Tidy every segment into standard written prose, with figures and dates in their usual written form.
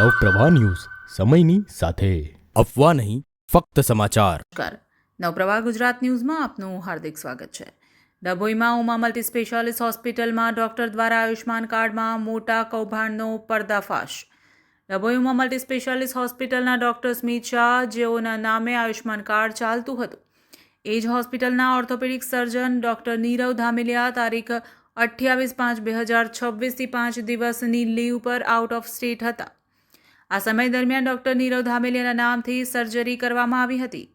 Navpravah news સમયની સાથે અફવા નહીં ફક્ત સમાચાર. નમસ્કાર, નવપ્રવાહ ગુજરાત ન્યૂઝમાં આપનું હાર્દિક સ્વાગત છે. ડભોઈમાં ઉમા મલ્ટી સ્પેશિયાલિસ્ટ હોસ્પિટલમાં ડોક્ટર દ્વારા આયુષ્માન કાર્ડમાં મોટા કૌભાંડનો પર્દાફાશ. ડભોઈ ઉમા મલ્ટી સ્પેશિયાલિસ્ટ હોસ્પિટલના ડોક્ટર સ્મિત શાહ, જેઓના નામે આયુષ્માન કાર્ડ ચાલતું હતું, એ જ હોસ્પિટલના orthopaedic surgeon doctor Nirav Dhameliya તારીખ 28/5/2026થી 5 દિવસની લીવ પર આઉટ ઓફ સ્ટેટ હતા. આ સમય દરમિયાન ડોક્ટર નીરવ ધામેલિયાના નામથી સર્જરી કરવામાં આવી હતી.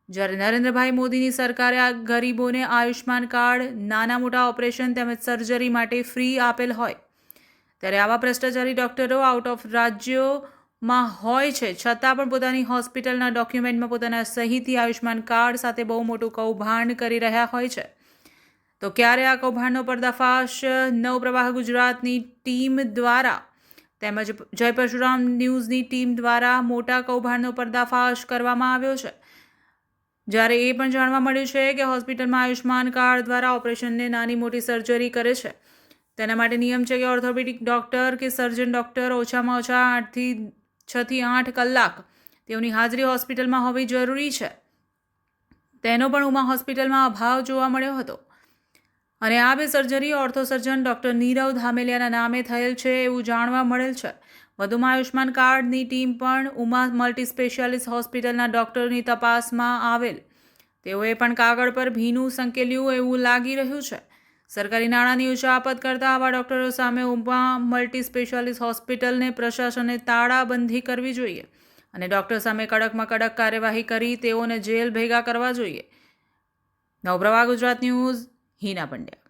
જ્યારે નરેન્દ્રભાઈ મોદીની સરકારે આ ગરીબોને આયુષ્માન કાર્ડ નાના મોટા ઓપરેશન તેમજ સર્જરી માટે ફ્રી આપેલ હોય, ત્યારે આવા ભ્રષ્ટાચારી ડોક્ટરો આઉટ ઓફ રાજ્યોમાં હોય છે છતાં પણ પોતાની હોસ્પિટલના ડોક્યુમેન્ટમાં પોતાના સહીથી આયુષ્માન કાર્ડ સાથે બહુ મોટું કૌભાંડ કરી રહ્યા હોય છે. તો ક્યારે આ કૌભાંડનો પર્દાફાશ નવપ્રવાહ ગુજરાતની ટીમ દ્વારા તેમજ જય પરશુરામ ન્યૂઝની ટીમ દ્વારા મોટા કૌભાંડનો પર્દાફાશ કરવામાં આવ્યો છે. જ્યારે એ પણ જાણવા મળ્યું છે કે હોસ્પિટલમાં આયુષ્માન કાર્ડ દ્વારા ઓપરેશનને નાની મોટી સર્જરી કરે છે. તેના માટે નિયમ છે કે ઓર્થોપેડિક ડૉક્ટર કે સર્જન ડૉક્ટર ઓછામાં ઓછા 6 થી 8 કલાક તેઓની હાજરી હોસ્પિટલમાં હોવી જરૂરી છે. તેનો પણ ઉમા હોસ્પિટલમાં અભાવ જોવા મળ્યો હતો. અને આ બે surgery ortho surgeon doctor Nirav ધામેલિયાના નામે થયેલ છે એવું જાણવા મળેલ છે. વધુમાં આયુષ્માન કાર્ડની ટીમ પણ ઉમા મલ્ટી સ્પેશિયાલિસ્ટ હોસ્પિટલના ડૉક્ટરની તપાસમાં આવેલ. તેઓએ પણ કાગળ પર ભીનું સંકેલ્યું એવું લાગી રહ્યું છે. સરકારી નાણાંની ઉચાપત કરતા આવા ડૉક્ટરો સામે ઉમા મલ્ટી સ્પેશિયાલિસ્ટ હોસ્પિટલને પ્રશાસને તાળાબંધી કરવી જોઈએ અને ડૉક્ટર સામે કડકમાં કડક કાર્યવાહી કરી તેઓને જેલ ભેગા કરવા જોઈએ. નવપ્રવાહ ગુજરાત ન્યૂઝ, હિના પંડ્યા.